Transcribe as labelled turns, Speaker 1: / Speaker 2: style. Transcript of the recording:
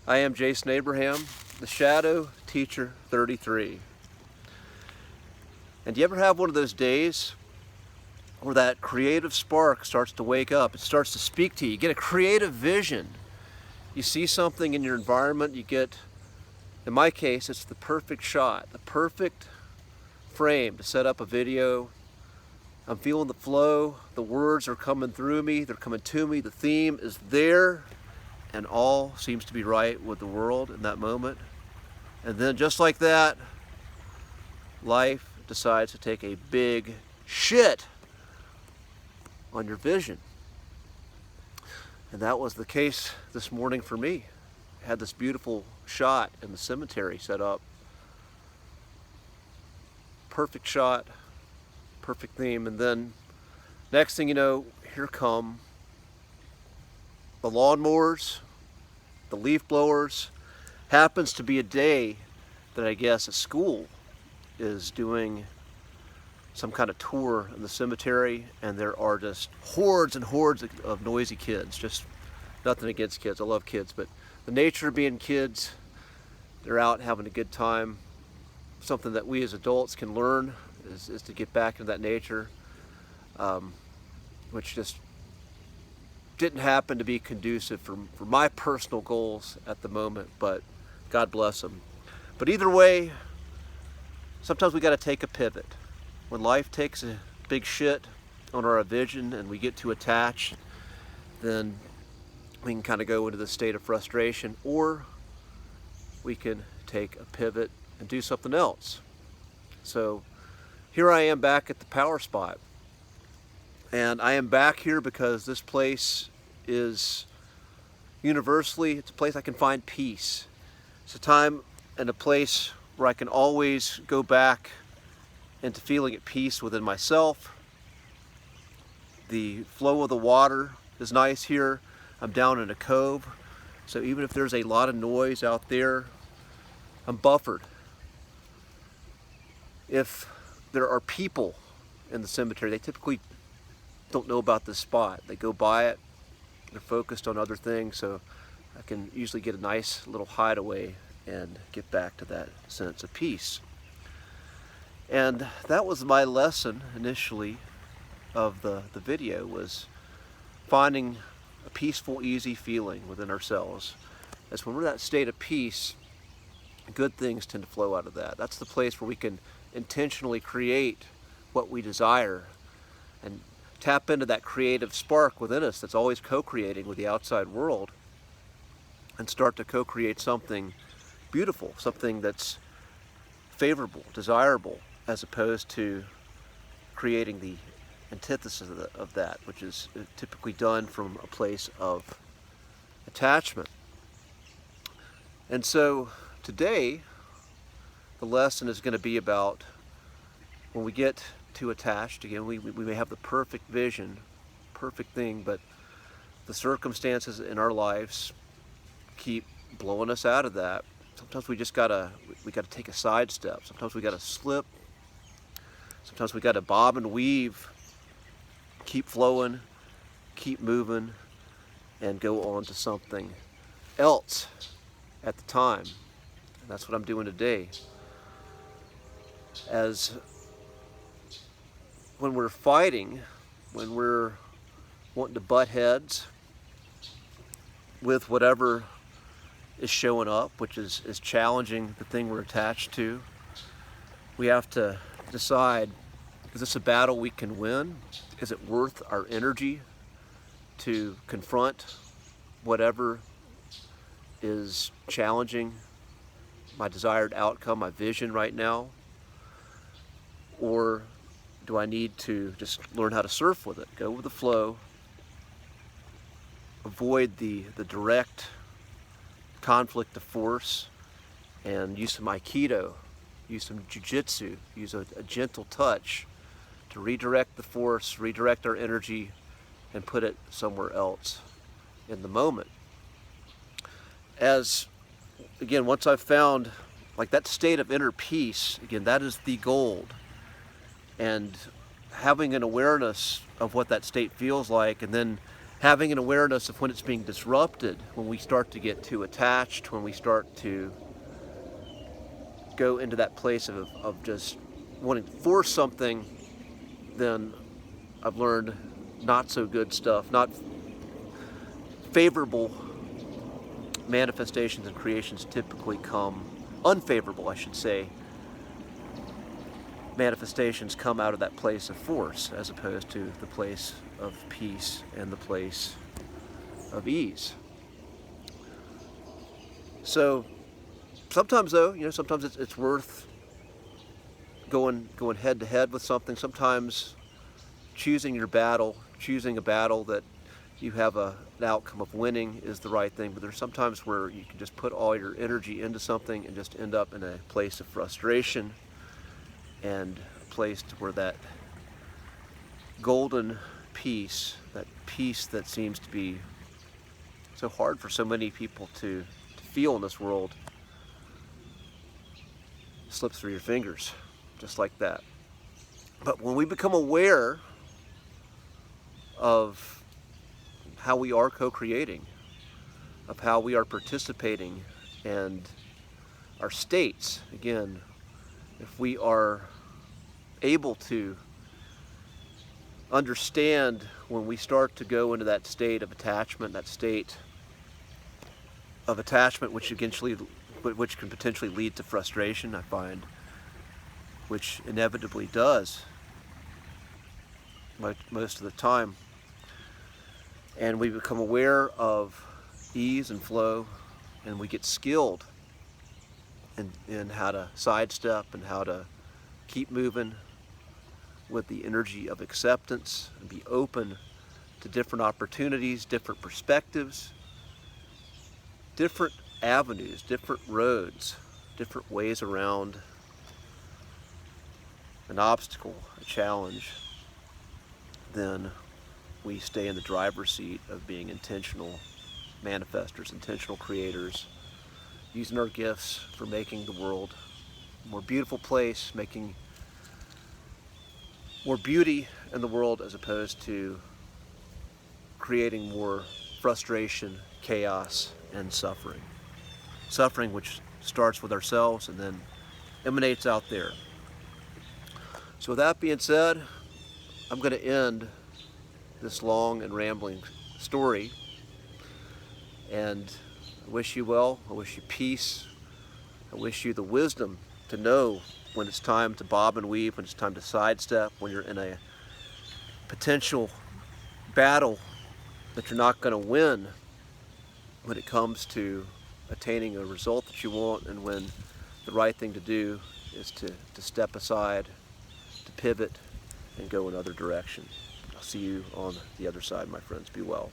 Speaker 1: I am Jason Abraham, the Shadow Teacher 33. And do you ever have one of those days where that creative spark starts to wake up? It starts to speak to you. You get a creative vision. You see something in your environment, you get, in my case, it's the perfect shot, the perfect frame to set up a video. I'm feeling the flow, the words are coming through me, they're coming to me, the theme is there, and all seems to be right with the world in that moment. And then just like that, life decides to take a big shit on your vision. And that was the case this morning for me. I had this beautiful shot in the cemetery set up. Perfect shot, perfect theme, and then next thing you know, here come the lawnmowers, the leaf blowers. Happens to be a day that I guess a school is doing some kind of tour in the cemetery, and there are just hordes and hordes of noisy kids. Just nothing against kids, I love kids, but the nature of being kids, they're out having a good time. Something that we as adults can learn is to get back into that nature, which just didn't happen to be conducive for my personal goals at the moment, but God bless them. But either way, sometimes we got to take a pivot. When life takes a big shit on our vision and we get too attached, then we can kind of go into the state of frustration, or we can take a pivot and do something else. So here I am back at the power spot. And I am back here because this place is universally, it's a place I can find peace. It's a time and a place where I can always go back into feeling at peace within myself. The flow of the water is nice here. I'm down in a cove, so even if there's a lot of noise out there, I'm buffered. If there are people in the cemetery, they typically don't know about this spot. They go by it, they're focused on other things, so I can usually get a nice little hideaway and get back to that sense of peace. And that was my lesson initially of the video, was finding a peaceful, easy feeling within ourselves. As when we're in that state of peace, good things tend to flow out of that. That's the place where we can intentionally create what we desire and tap into that creative spark within us that's always co-creating with the outside world, and start to co-create something beautiful, something that's favorable, desirable, as opposed to creating the antithesis of that, which is typically done from a place of attachment. And so today, the lesson is going to be about when we get too attached. Again, we may have the perfect vision, perfect thing, but the circumstances in our lives keep blowing us out of that. Sometimes we just gotta take a sidestep. Sometimes we gotta slip. Sometimes we gotta bob and weave, keep flowing, keep moving, and go on to something else at the time. And that's what I'm doing today. As when we're fighting, when we're wanting to butt heads with whatever is showing up, which is challenging the thing we're attached to, we have to decide, is this a battle we can win? Is it worth our energy to confront whatever is challenging my desired outcome, my vision right now? Or do I need to just learn how to surf with it, go with the flow, avoid the direct conflict of force, and use some Aikido, use some Jiu-Jitsu, use a gentle touch to redirect the force, redirect our energy, and put it somewhere else in the moment. As, again, once I've found like that state of inner peace, again, that is the gold. And having an awareness of what that state feels like, and then having an awareness of when it's being disrupted, when we start to get too attached, when we start to go into that place of just wanting to force something, then I've learned not so good stuff, not favorable manifestations and creations typically come, unfavorable I should say, manifestations come out of that place of force as opposed to the place of peace and the place of ease. So sometimes though, sometimes it's worth going head to head with something. Sometimes choosing your battle, choosing a battle that you have an outcome of winning is the right thing, but there's sometimes where you can just put all your energy into something and just end up in a place of frustration and a place where that golden peace, that peace that seems to be so hard for so many people to feel in this world, slips through your fingers, just like that. But when we become aware of how we are co-creating, of how we are participating, and our states, again, if we are able to understand when we start to go into that state of attachment, which can potentially lead to frustration, I find, which inevitably does most of the time, and we become aware of ease and flow, and we get skilled in how to sidestep and how to keep moving with the energy of acceptance and be open to different opportunities, different perspectives, different avenues, different roads, different ways around an obstacle, a challenge, then we stay in the driver's seat of being intentional manifestors, intentional creators, using our gifts for making the world a more beautiful place, making more beauty in the world as opposed to creating more frustration, chaos, and suffering. Suffering which starts with ourselves and then emanates out there. So with that being said, I'm going to end this long and rambling story, and I wish you well, I wish you peace, I wish you the wisdom to know when it's time to bob and weave, when it's time to sidestep, when you're in a potential battle that you're not going to win when it comes to attaining a result that you want, and when the right thing to do is to step aside, to pivot, and go another direction. I'll see you on the other side, my friends. Be well.